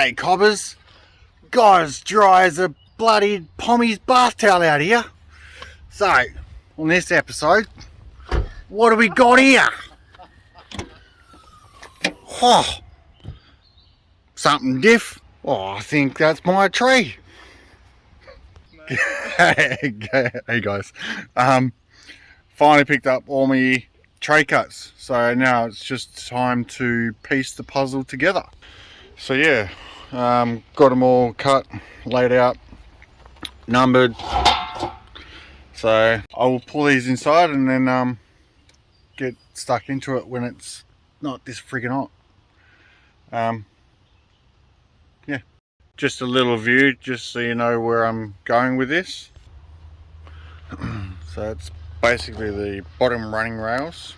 G'day cobbers. Guys, dry as a bloody Pommy's bath towel out here. So, on this episode, what do we got here? Oh, something diff. Oh, I think that's my tree. Hey guys. Finally picked up all my tray cuts. So now it's just time to piece the puzzle together. So yeah, got them all cut, laid out, numbered. So I will pull these inside and then get stuck into it when it's not this friggin' hot. Yeah, just a little view just so you know where I'm going with this. So it's basically the bottom running rails.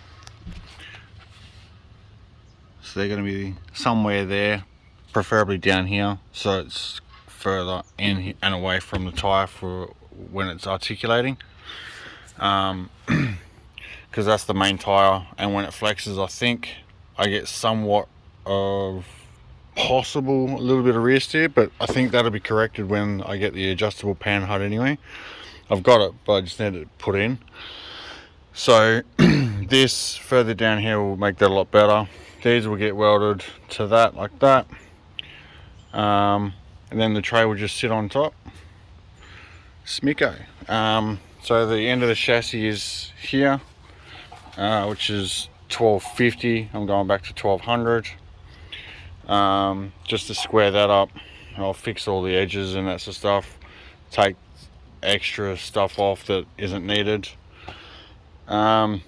So they're going to be somewhere there, preferably down here, so it's further in and away from the tyre for when it's articulating. Because that's the main tyre, and when it flexes I think I get somewhat of possible a little bit of rear steer, but I think that'll be corrected when I get the adjustable pan HUD anyway. I've got it, but I just need it put in. So this further down here will make that a lot better. These will get welded to that like that, and then the tray will just sit on top. Smicko. So the end of the chassis is here, which is 1250. I'm going back to 1200. Just to square that up, I'll fix all the edges and that sort of stuff, take extra stuff off that isn't needed. But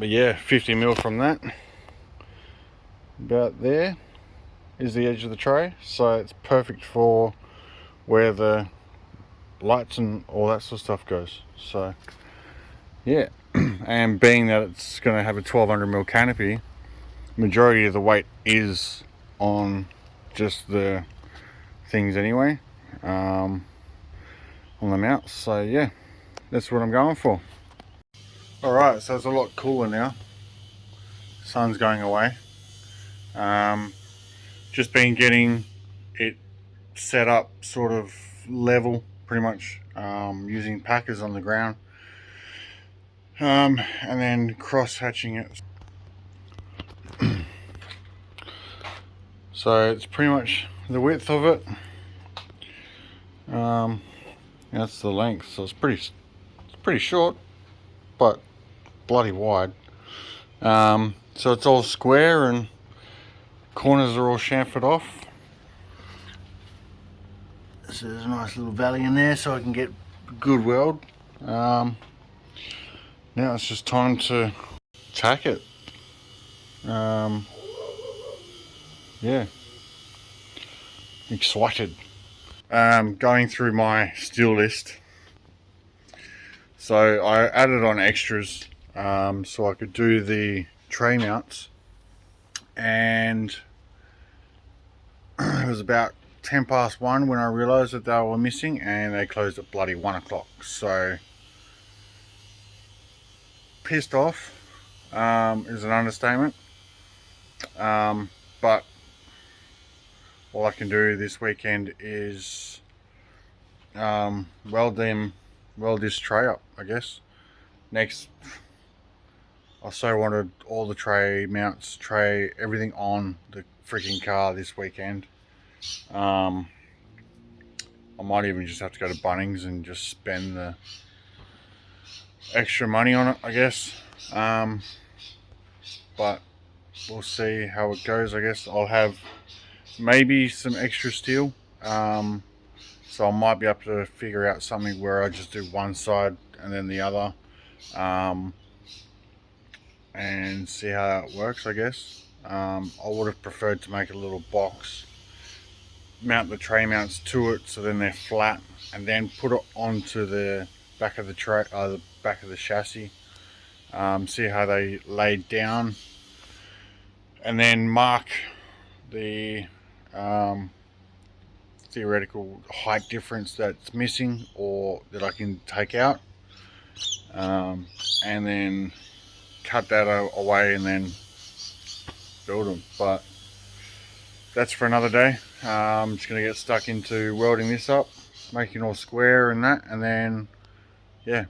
yeah, 50 mil from that, about there is the edge of the tray, so it's perfect for where the lights and all that sort of stuff goes. So yeah, and being that it's going to have a 1200 mil canopy, majority of the weight is on just the things anyway, on the mounts. So yeah, that's what I'm going for. Alright, so it's a lot cooler now. Sun's going away. Just been getting it set up sort of level, pretty much, using packers on the ground, and then cross hatching it. So it's pretty much the width of it. That's the length, so it's pretty short, but bloody wide. So it's all square and corners are all chamfered off. So there's a nice little valley in there so I can get good weld. Now it's just time to tack it. Yeah, excited. Going through my steel list. So I added on extras so I could do the tray mounts, and it was about 10 past 1 when I realised that they were missing, and they closed at bloody 1 o'clock. So pissed off is an understatement, but all I can do this weekend is weld this tray up, I guess. Next, I so wanted all the tray mounts, everything on the freaking car this weekend. I might even just have to go to Bunnings and just spend the extra money on it, I guess. But we'll see how it goes. I guess I'll have maybe some extra steel, so I might be able to figure out something where I just do one side and then the other, and see how that works, I guess. I would have preferred to make a little box, mount the tray mounts to it so then they're flat, and then put it onto the back of the tray, the back of the chassis, see how they laid down, and then mark the theoretical height difference that's missing or that I can take out, and then cut that away and then build them. But that's for another day. I'm just going to get stuck into welding this up, making all square and that, and then yeah.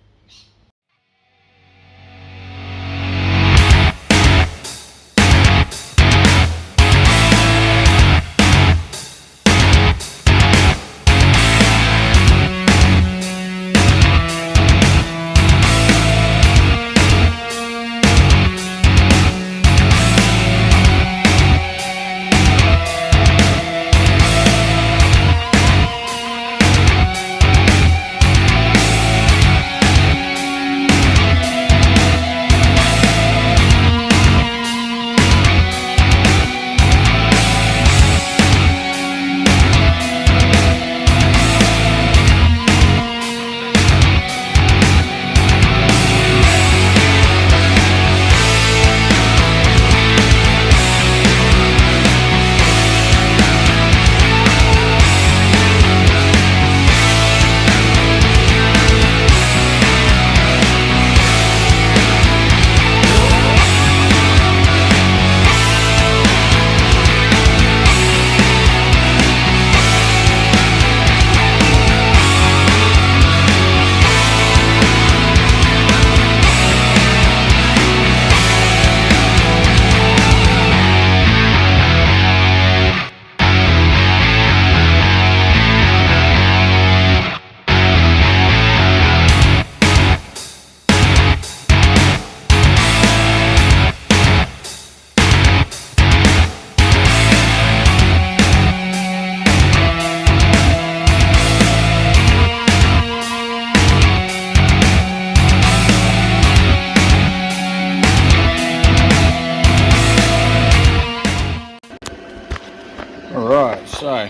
Alright, so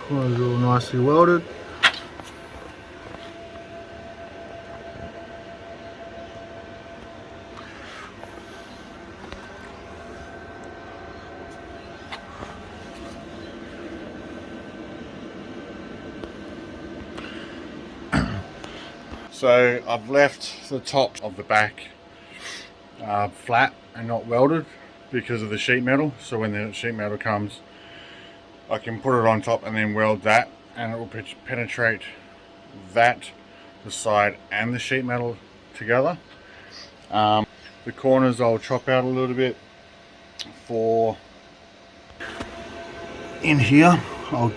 corners all nicely welded. So I've left the top of the back flat and not welded because of the sheet metal. So when the sheet metal comes, I can put it on top and then weld that, and it will penetrate that, the side and the sheet metal together. The corners I'll chop out a little bit for in here. I'll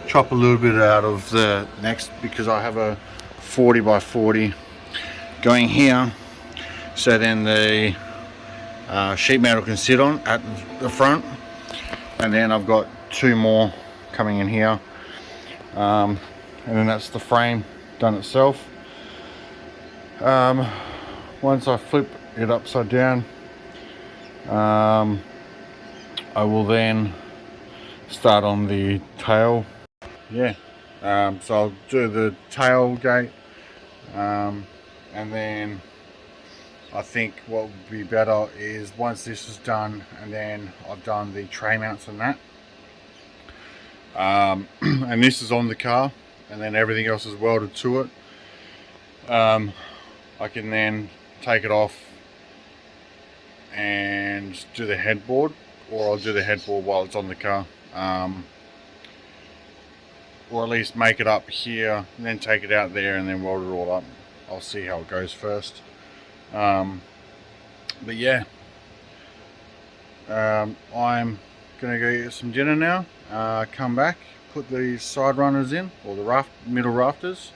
chop a little bit out of the next, because I have a 40 by 40 going here, so then the sheet metal can sit on at the front, and then I've got two more coming in here, and then that's the frame done itself. Once I flip it upside down, I will then start on the tail. Yeah, so I'll do the tailgate, and then I think what would be better is once this is done and then I've done the tray mounts and that, and this is on the car and then everything else is welded to it, I can then take it off and do the headboard, or I'll do the headboard while it's on the car, or at least make it up here and then take it out there and then weld it all up. I'll see how it goes first. But yeah, I'm gonna go get some dinner now, come back, put these side runners in, or the middle rafters.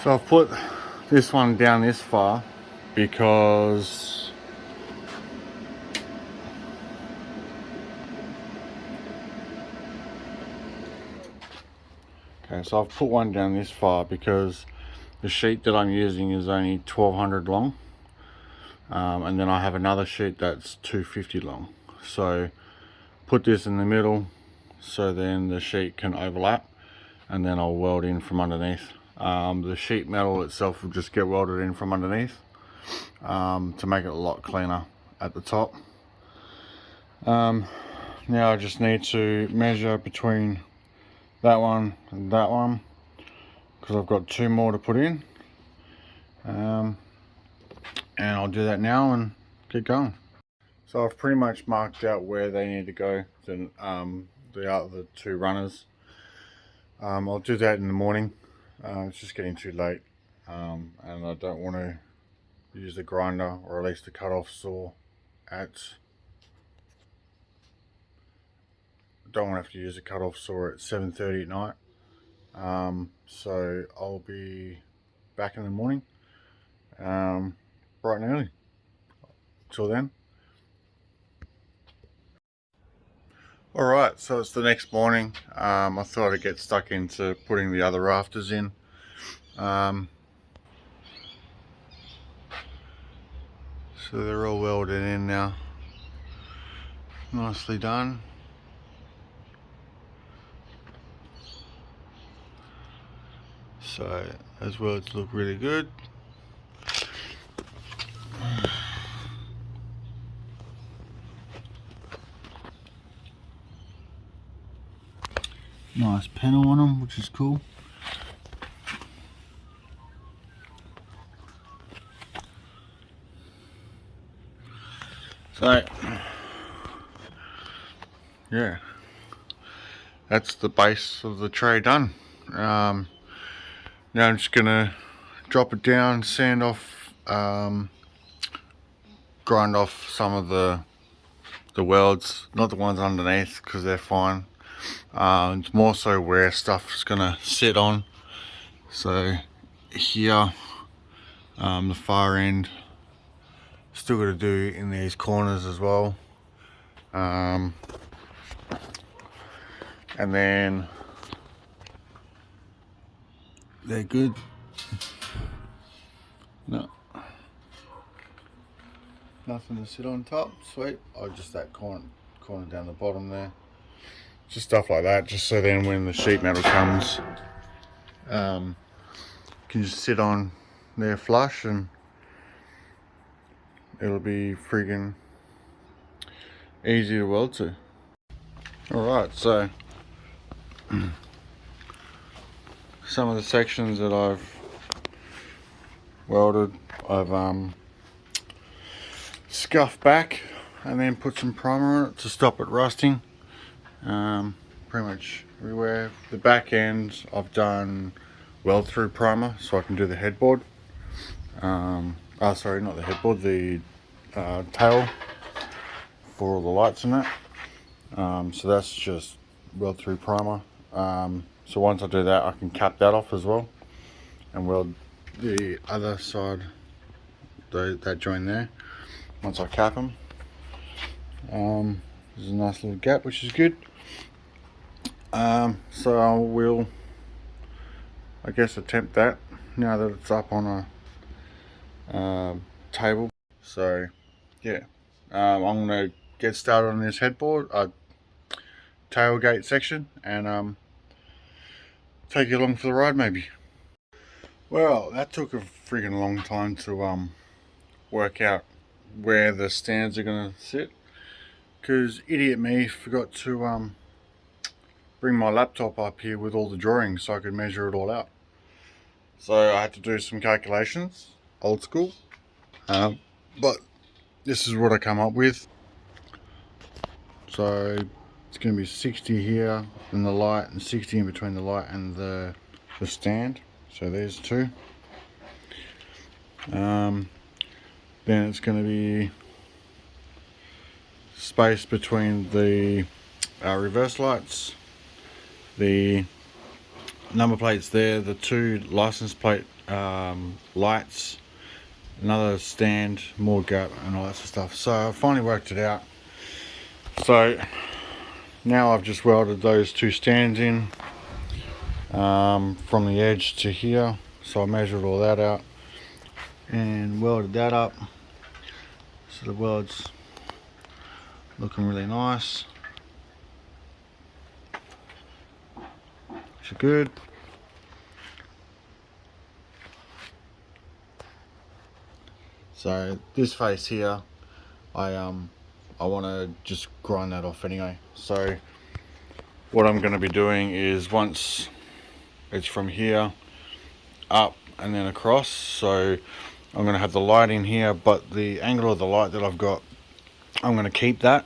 So I've put this one down this far because Okay, so I've put one down this far because the sheet that I'm using is only 1200 long, and then I have another sheet that's 250 long. So put this in the middle so then the sheet can overlap, and then I'll weld in from underneath. The sheet metal itself will just get welded in from underneath to make it a lot cleaner at the top. Now I just need to measure between that one and that one because I've got 2 more to put in, and I'll do that now and get going. So I've pretty much marked out where they need to go, the other 2 runners. I'll do that in the morning. It's just getting too late, and I don't want to use the grinder, or at least the cut-off saw don't want to have to use a cut-off saw at 7:30 at night. So I'll be back in the morning, bright and early. Till then. Alright, so it's the next morning. I thought I'd get stuck into putting the other rafters in. So they're all welded in now. Nicely done. So those welds look really good. Nice panel on them, which is cool. So yeah, that's the base of the tray done. Now I'm just gonna drop it down, sand off, grind off some of the welds, not the ones underneath because they're fine. It's more so where stuff's gonna sit on. So here, the far end, still got to do in these corners as well. And then they're good. No, nothing to sit on top. Sweet. Oh, just that corner down the bottom there. Just stuff like that, just so then when the sheet metal comes, can just sit on there flush and it'll be friggin' easy to weld to. Alright, so some of the sections that I've welded, I've scuffed back and then put some primer on it to stop it rusting. Pretty much everywhere. The back end I've done weld through primer so I can do the headboard. Sorry, not the headboard, the tail for all the lights and that. So that's just weld through primer. So once I do that, I can cap that off as well and weld the other side, that joint there, once I cap them. There's a nice little gap, which is good. So I will, I guess, attempt that now that it's up on a table. So yeah, I'm gonna get started on this headboard, tailgate section, and take you along for the ride maybe. Well, that took a friggin' long time to work out where the stands are gonna sit, because idiot me forgot to bring my laptop up here with all the drawings so I could measure it all out. So I had to do some calculations, old school, but this is what I come up with. So it's going to be 60 here in the light and 60 in between the light and the stand. So there's 2. Then it's going to be space between the reverse lights, the number plates there, the 2 license plate lights, another stand, more gap and all that sort of stuff. So I finally worked it out. So now I've just welded those 2 stands in, from the edge to here. So I measured all that out and welded that up. So the weld's looking really nice, which is good. So this face here, I want to just grind that off anyway. So what I'm going to be doing is, once it's from here up and then across, so I'm going to have the light in here, but the angle of the light that I've got, I'm going to keep that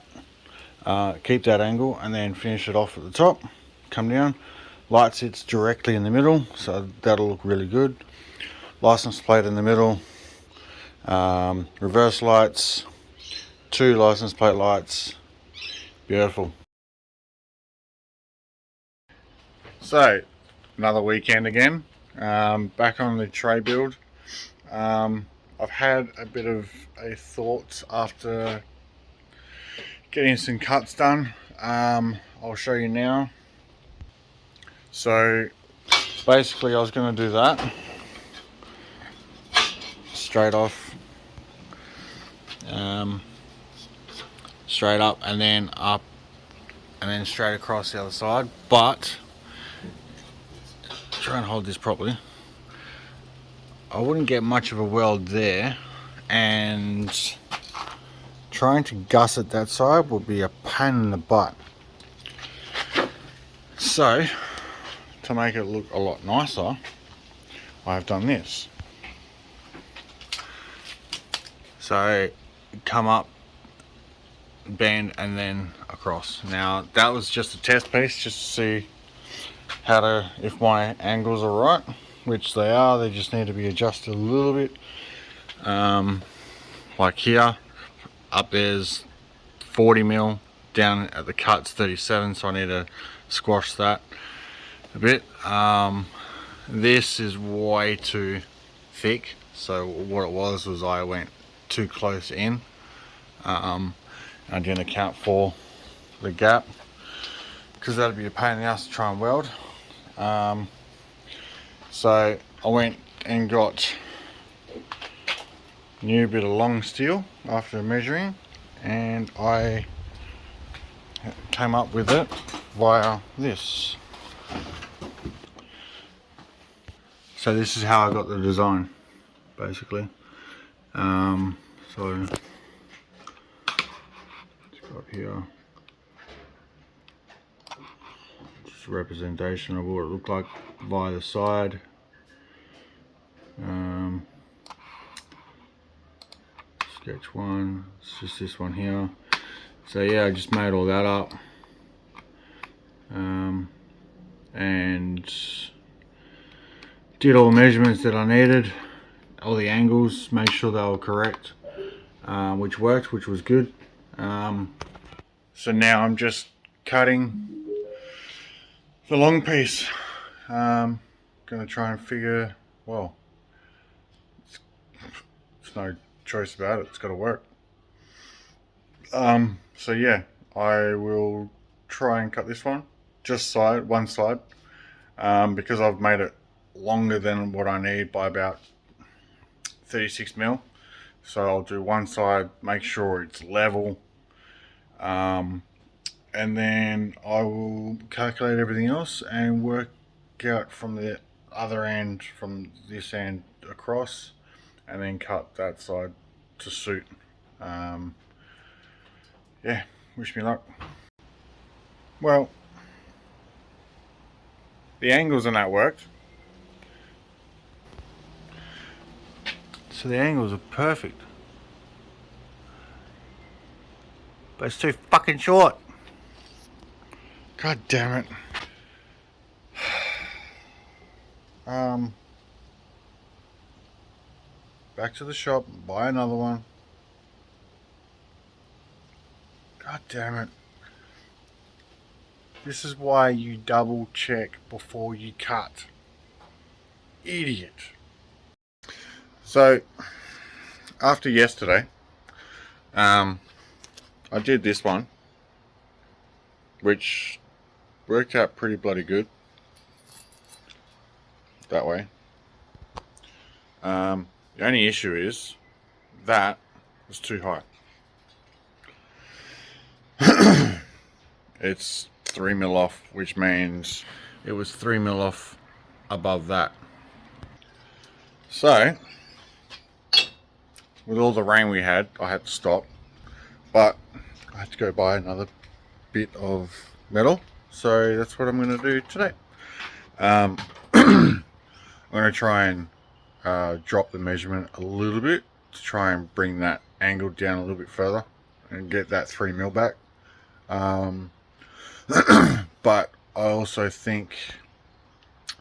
angle and then finish it off at the top, come down, light sits directly in the middle, so that'll look really good. License plate in the middle, reverse lights, 2 license plate lights, beautiful. So another weekend again, back on the tray build. I've had a bit of a thought after getting some cuts done. I'll show you now. So basically I was going to do that straight off, straight up and then up and then straight across the other side, but try and hold this properly. I wouldn't get much of a weld there, and trying to gusset that side would be a pain in the butt. So to make it look a lot nicer, I've done this. So come up, bend, and then across. Now that was just a test piece, just to see if my angles are right, which they are. They just need to be adjusted a little bit. Like here, up there's 40 mil, down at the cut's 37, so I need to squash that a bit. This is way too thick, so what it was I went too close in. I didn't account for the gap, because that'd be a pain in the ass to try and weld. So I went and got a new bit of long steel after measuring, and I came up with it via this. So this is how I got the design, basically. So it's got here just a representation of what it looked like via the side. Sketch 1, it's just this one here. So yeah, I just made all that up, and did all the measurements that I needed, all the angles, made sure they were correct, which worked, which was good. So now I'm just cutting the long piece. Gonna try and figure, well, it's no choice about it, it's got to work. So yeah, I will try and cut this one, just one side, because I've made it longer than what I need by about 36 mil. So I'll do one side, make sure it's level, and then I will calculate everything else and work out from the other end, from this end across, and then cut that side to suit. Yeah, wish me luck. Well, the angles on that worked. So the angles are perfect, but it's too fucking short. God damn it. Back to the shop, buy another one. God damn it. This is why you double check before you cut. Idiot. So after yesterday, I did this one, which worked out pretty bloody good. that way. The only issue is that was too high. It's 3mm off, which means it was 3mm off above that. So with all the rain we had, I had to stop, but I had to go buy another bit of metal, so that's what I'm going to do today. I'm going to try and drop the measurement a little bit to try and bring that angle down a little bit further and get that 3mm back. But I also think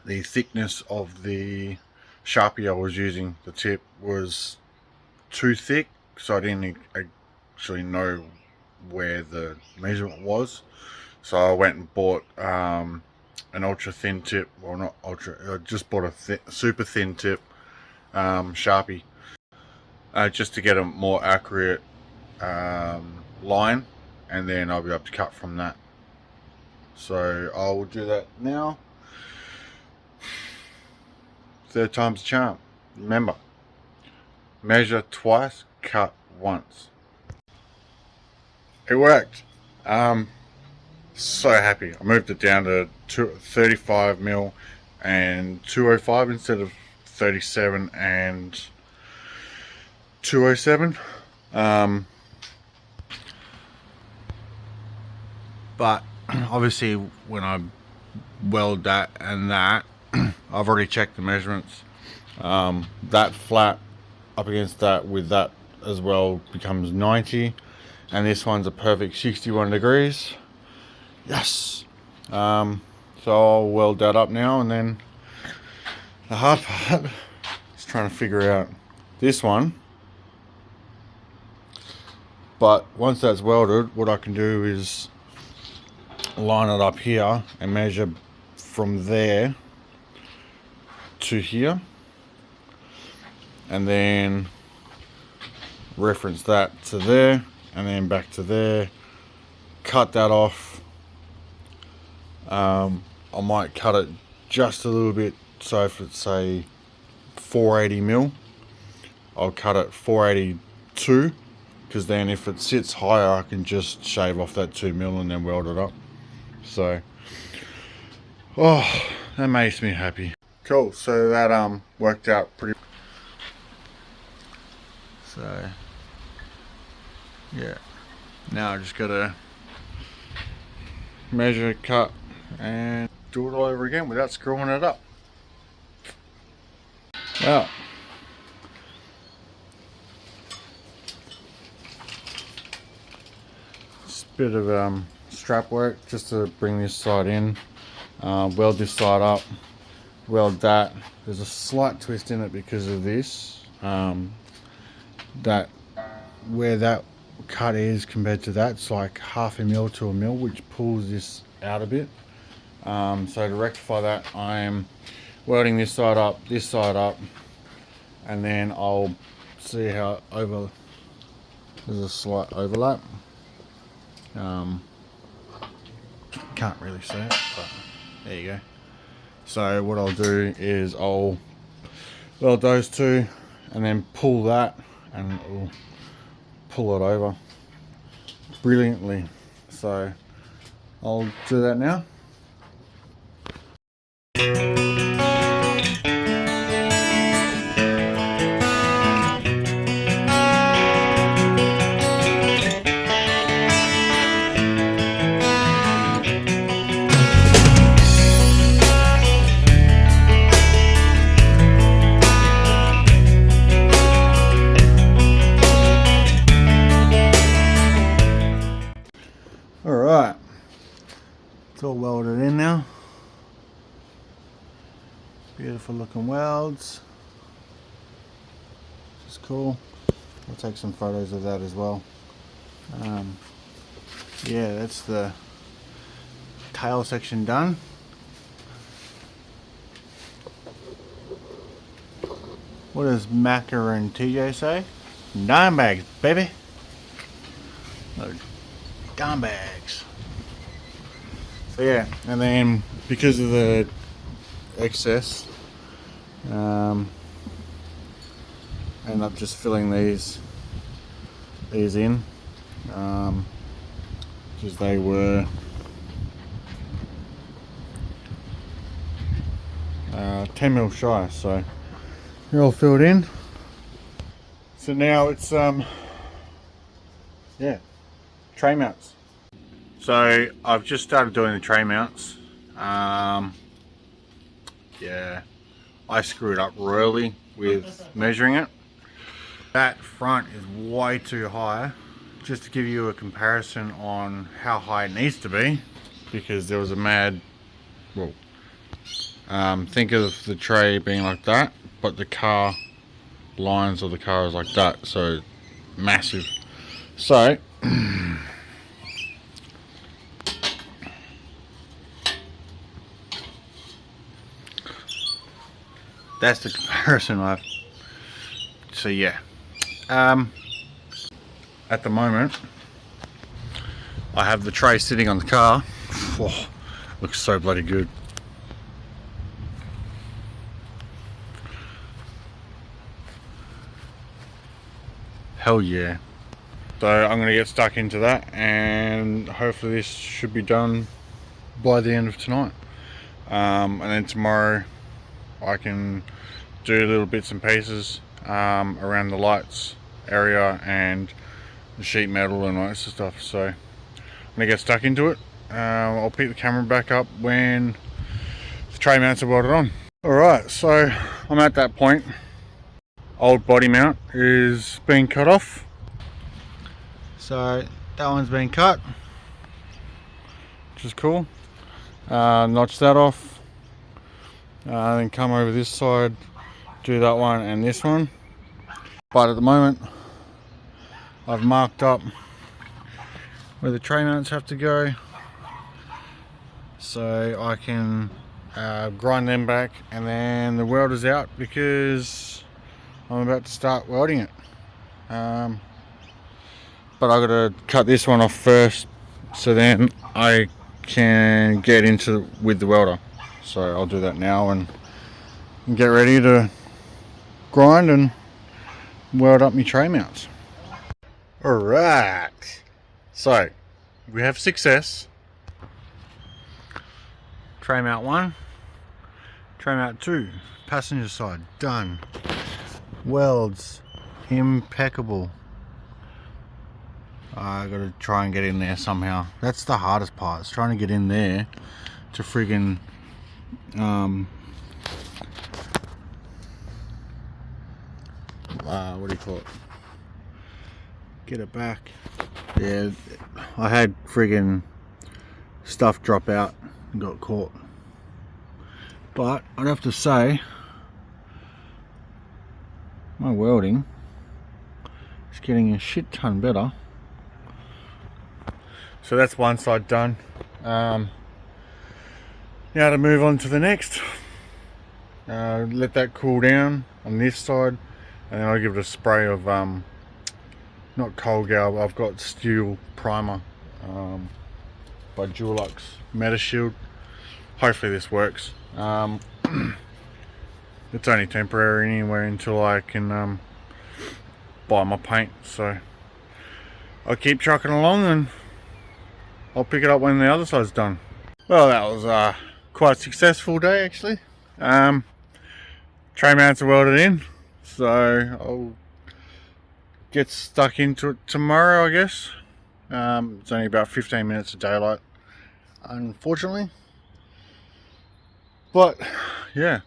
the thickness of the Sharpie I was using, the tip, was too thick, so I didn't actually know where the measurement was. So I went and bought an ultra thin tip, well, not ultra, I just bought a super thin tip Sharpie, just to get a more accurate line, and then I'll be able to cut from that. So I will do that now. Third time's a charm. Remember, measure twice, cut once. It worked. So happy. I moved it down to 35mm and 205 instead of 37 and 207. But obviously when I weld that and that, I've already checked the measurements. That flat up against that with that as well becomes 90, and this one's a perfect 61 degrees. Yes. So I'll weld that up now, and then the hard part is trying to figure out this one. But once that's welded, what I can do is line it up here and measure from there to here, and then reference that to there, and then back to there, cut that off. I might cut it just a little bit, so if it's say 480mm, I'll cut it 482, because then if it sits higher I can just shave off that 2mm and then weld it up. So oh, that makes me happy. Cool, so that worked out pretty. So yeah, now I just gotta measure, cut, and do it all over again without screwing it up. Well, it's a bit of strap work just to bring this side in, weld this side up, weld that. There's a slight twist in it because of this, that where that cut is compared to that, it's like 0.5mm to 1mm, which pulls this out a bit. So to rectify that, I'm welding this side up, and then I'll see how there's a slight overlap. Can't really see it, but there you go. So what I'll do is I'll weld those two and then pull that, and it'll pull it over brilliantly. So I'll do that now. Alright, it's all welded in now. Beautiful looking welds, which is cool. I'll take some photos of that as well. Yeah, that's the tail section done. What does Macca and TJ say? Dime bags, baby. Dime bags. So yeah, and then because of the excess, End up just filling these in, because they were 10mm shy, so they're all filled in. So now it's yeah, tray mounts. So I've just started doing the tray mounts. Yeah, I screwed up royally with measuring it. That front is way too high. Just to give you a comparison on how high it needs to be, because there was a mad, well, think of the tray being like that, but the car lines of the car is like that, so massive. So that's the comparison I've. So yeah, at the moment I have the tray sitting on the car. Oh, looks so bloody good. Hell yeah. So I'm going to get stuck into that, and hopefully this should be done by the end of tonight. And then tomorrow I can do little bits and pieces around the lights area and the sheet metal and all that sort of stuff. So I'm going to get stuck into it. I'll pick the camera back up when the tray mounts are welded on. Alright, so I'm at that point. Old body mount is being cut off. So that one's been cut, which is cool. Notch that off. Then come over this side, do that one and this one. But at the moment, I've marked up where the tray mounts have to go, so I can grind them back, and then the welder's out because I'm about to start welding it. But I gotta cut this one off first, so then I can get into with the welder. So I'll do that now and get ready to grind and weld up my tray mounts. Alright, so we have success. Tray mount 1, tray mount 2, passenger side done. Welds impeccable. I gotta try and get in there somehow. That's the hardest part, is trying to get in there to friggin' what do you call it? Get it back. Yeah, I had friggin' stuff drop out and got caught. But I'd have to say, my welding is getting a shit ton better. So that's one side done. Now to move on to the next. Let that cool down on this side, and then I'll give it a spray of not Colgal, I've got steel primer by Dulux Metashield. Hopefully this works. It's only temporary anyway until I can buy my paint, so I'll keep trucking along and I'll pick it up when the other side's done. Well, that was quite a successful day actually. Tray mounts are welded in, so I'll get stuck into it tomorrow, I guess. It's only about 15 minutes of daylight, unfortunately. But yeah.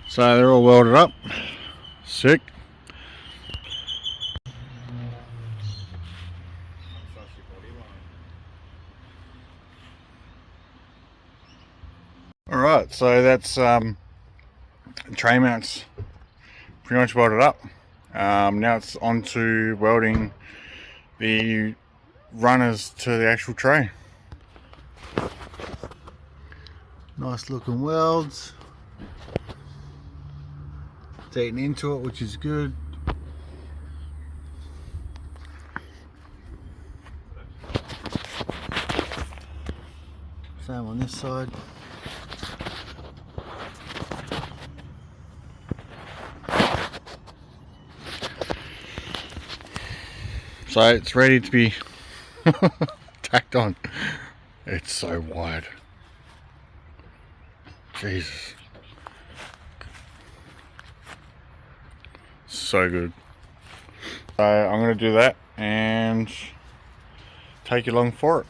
So they're all welded up. Sick. Alright, so that's tray mounts pretty much welded up. Now it's on to welding the runners to the actual tray. Nice looking welds. It's eating into it, which is good. Same on this side. So it's ready to be tacked on. It's so wide. Jesus. So good. So I'm going to do that and take you along for it.